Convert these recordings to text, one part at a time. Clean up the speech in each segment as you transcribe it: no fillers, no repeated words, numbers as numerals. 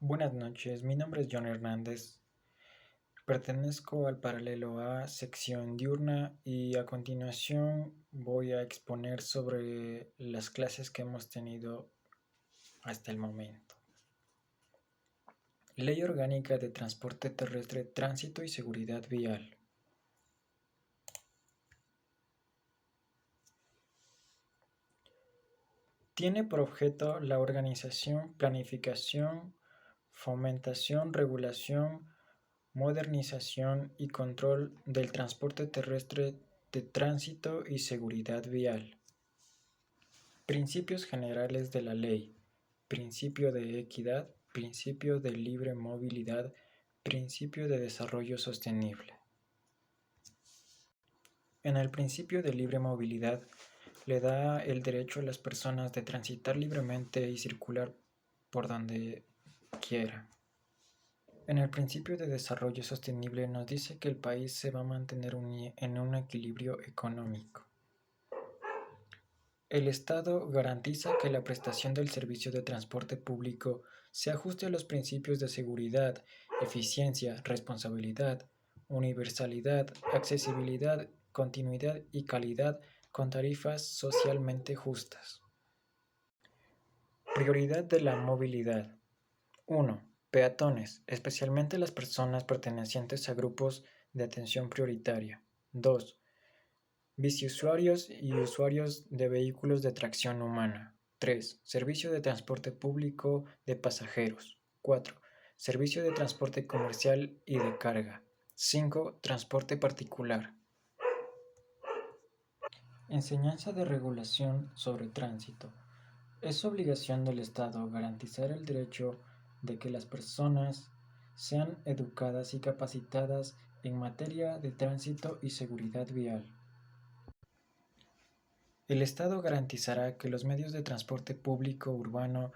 Buenas noches, mi nombre es John Hernández, pertenezco al paralelo A, sección diurna, y a continuación voy a exponer sobre las clases que hemos tenido hasta el momento. Ley Orgánica de Transporte Terrestre, Tránsito y Seguridad Vial. Tiene por objeto la organización, planificación, fomentación, regulación, modernización y control del transporte terrestre de tránsito y seguridad vial. Principios generales de la ley. Principio de equidad, principio de libre movilidad, principio de desarrollo sostenible. En el principio de libre movilidad le da el derecho a las personas de transitar libremente y circular por donde quiera. En el principio de desarrollo sostenible nos dice que el país se va a mantener en un equilibrio económico. El Estado garantiza que la prestación del servicio de transporte público se ajuste a los principios de seguridad, eficiencia, responsabilidad, universalidad, accesibilidad, continuidad y calidad con tarifas socialmente justas. Prioridad de la movilidad. 1. Peatones, especialmente las personas pertenecientes a grupos de atención prioritaria. 2. Biciusuarios y usuarios de vehículos de tracción humana. 3. Servicio de transporte público de pasajeros. 4. Servicio de transporte comercial y de carga. 5. Transporte particular. Enseñanza de regulación sobre tránsito. Es obligación del Estado garantizar el derecho de que las personas sean educadas y capacitadas en materia de tránsito y seguridad vial. El Estado garantizará que los medios de transporte público urbano,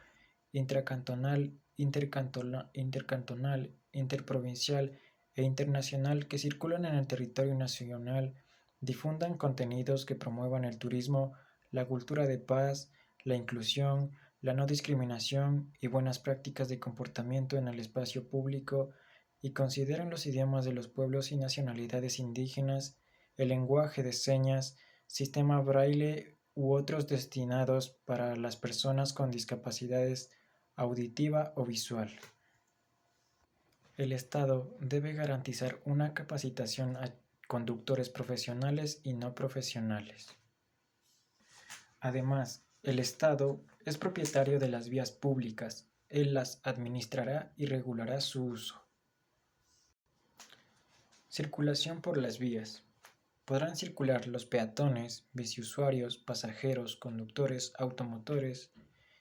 intracantonal, intercantonal, interprovincial e internacional que circulan en el territorio nacional difundan contenidos que promuevan el turismo, la cultura de paz, la inclusión, la no discriminación y buenas prácticas de comportamiento en el espacio público y consideren los idiomas de los pueblos y nacionalidades indígenas, el lenguaje de señas, sistema braille u otros destinados para las personas con discapacidades auditiva o visual. El Estado debe garantizar una capacitación a conductores profesionales y no profesionales. Además, el Estado es propietario de las vías públicas. Él las administrará y regulará su uso. Circulación por las vías. Podrán circular los peatones, biciusuarios, pasajeros, conductores, automotores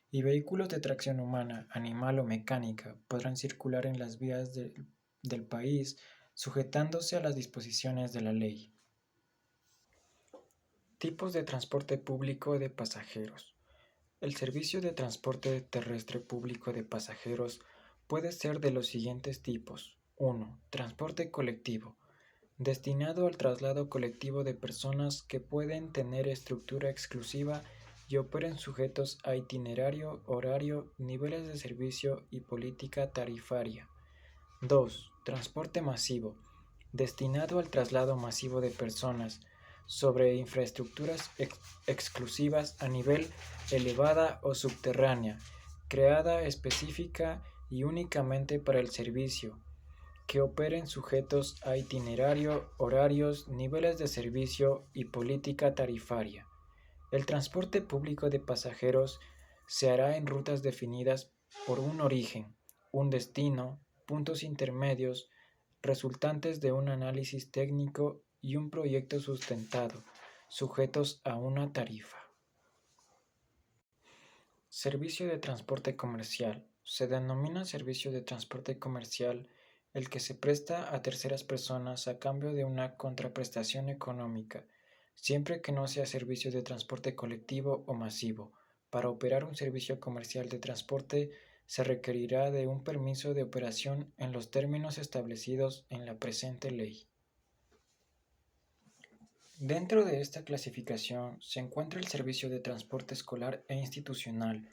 y vehículos de tracción humana, animal o mecánica. Podrán circular en las vías del país sujetándose a las disposiciones de la ley. Tipos de transporte público de pasajeros. El servicio de transporte terrestre público de pasajeros puede ser de los siguientes tipos. 1. Transporte colectivo. Destinado al traslado colectivo de personas que pueden tener estructura exclusiva y operen sujetos a itinerario, horario, niveles de servicio y política tarifaria. 2. Transporte masivo. Destinado al traslado masivo de personas sobre infraestructuras exclusivas a nivel elevada o subterránea, creada específica y únicamente para el servicio, que operen sujetos a itinerario, horarios, niveles de servicio y política tarifaria. El transporte público de pasajeros se hará en rutas definidas por un origen, un destino, puntos intermedios, resultantes de un análisis técnico y un proyecto sustentado, sujetos a una tarifa. Servicio de transporte comercial. Se denomina servicio de transporte comercial el que se presta a terceras personas a cambio de una contraprestación económica, siempre que no sea servicio de transporte colectivo o masivo. Para operar un servicio comercial de transporte se requerirá de un permiso de operación en los términos establecidos en la presente ley. Dentro de esta clasificación se encuentra el servicio de transporte escolar e institucional,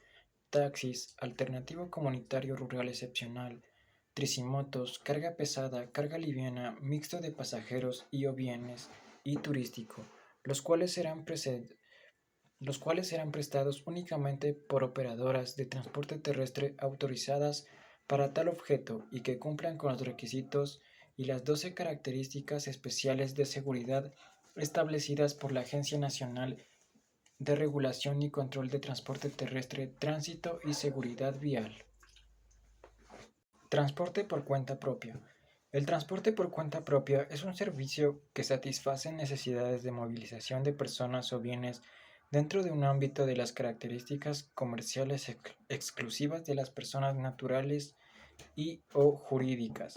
taxis, alternativo comunitario rural excepcional, tricimotos, carga pesada, carga liviana, mixto de pasajeros y o bienes y turístico, los cuales serán prestados únicamente por operadoras de transporte terrestre autorizadas para tal objeto y que cumplan con los requisitos y las 12 características especiales de seguridad establecidas por la Agencia Nacional de Regulación y Control de Transporte Terrestre, Tránsito y Seguridad Vial. Transporte por cuenta propia. El transporte por cuenta propia es un servicio que satisface necesidades de movilización de personas o bienes dentro de un ámbito de las características comerciales exclusivas de las personas naturales y o jurídicas,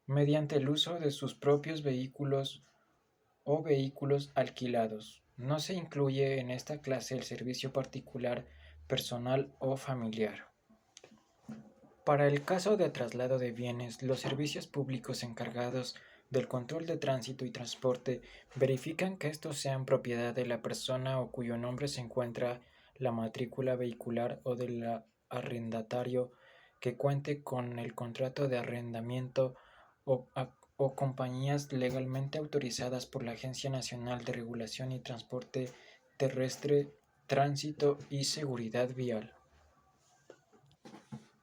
mediante el uso de sus propios vehículos o vehículos alquilados. No se incluye en esta clase el servicio particular, personal o familiar. Para el caso de traslado de bienes, los servicios públicos encargados del control de tránsito y transporte verifican que estos sean propiedad de la persona o cuyo nombre se encuentra la matrícula vehicular o del arrendatario que cuente con el contrato de arrendamiento o compañías legalmente autorizadas por la Agencia Nacional de Regulación y Transporte Terrestre, Tránsito y Seguridad Vial.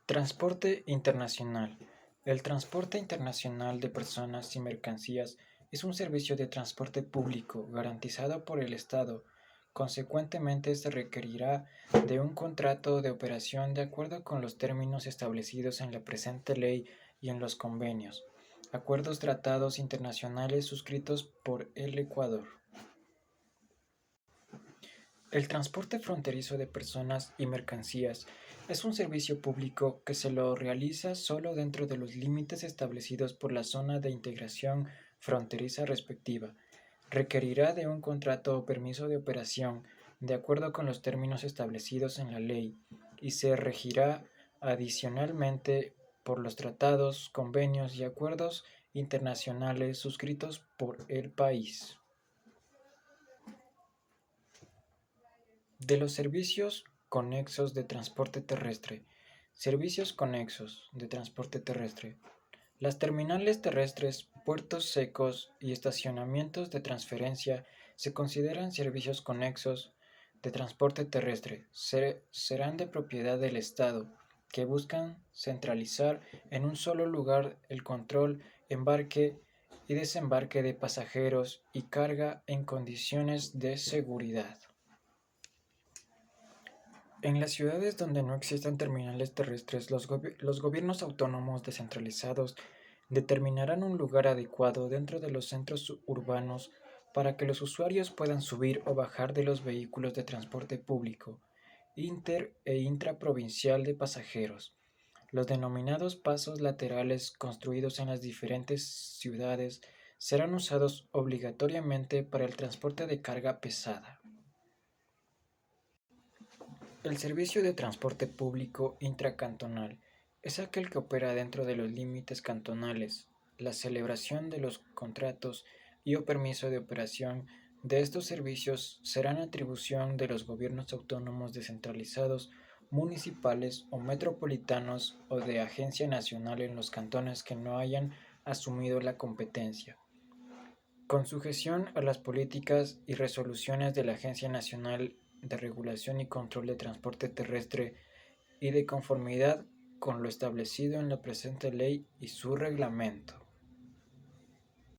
Transporte internacional. El transporte internacional de personas y mercancías es un servicio de transporte público garantizado por el Estado. Consecuentemente, se requerirá de un contrato de operación de acuerdo con los términos establecidos en la presente ley y en los convenios, acuerdos tratados internacionales suscritos por el Ecuador. El transporte fronterizo de personas y mercancías es un servicio público que se lo realiza solo dentro de los límites establecidos por la zona de integración fronteriza respectiva. Requerirá de un contrato o permiso de operación de acuerdo con los términos establecidos en la ley y se regirá adicionalmente por los tratados, convenios y acuerdos internacionales suscritos por el país. De los servicios conexos de transporte terrestre. Servicios conexos de transporte terrestre. Las terminales terrestres, puertos secos y estacionamientos de transferencia se consideran servicios conexos de transporte terrestre. Serán de propiedad del Estado, que buscan centralizar en un solo lugar el control, embarque y desembarque de pasajeros y carga en condiciones de seguridad. En las ciudades donde no existan terminales terrestres, los gobiernos autónomos descentralizados determinarán un lugar adecuado dentro de los centros urbanos para que los usuarios puedan subir o bajar de los vehículos de transporte público, inter e intraprovincial de pasajeros. Los denominados pasos laterales construidos en las diferentes ciudades serán usados obligatoriamente para el transporte de carga pesada. El servicio de transporte público intracantonal es aquel que opera dentro de los límites cantonales. La celebración de los contratos y o permiso de operación de estos servicios serán atribución de los gobiernos autónomos descentralizados, municipales o metropolitanos o de agencia nacional en los cantones que no hayan asumido la competencia. Con sujeción a las políticas y resoluciones de la Agencia Nacional de Regulación y Control de Transporte Terrestre y de conformidad con lo establecido en la presente ley y su reglamento.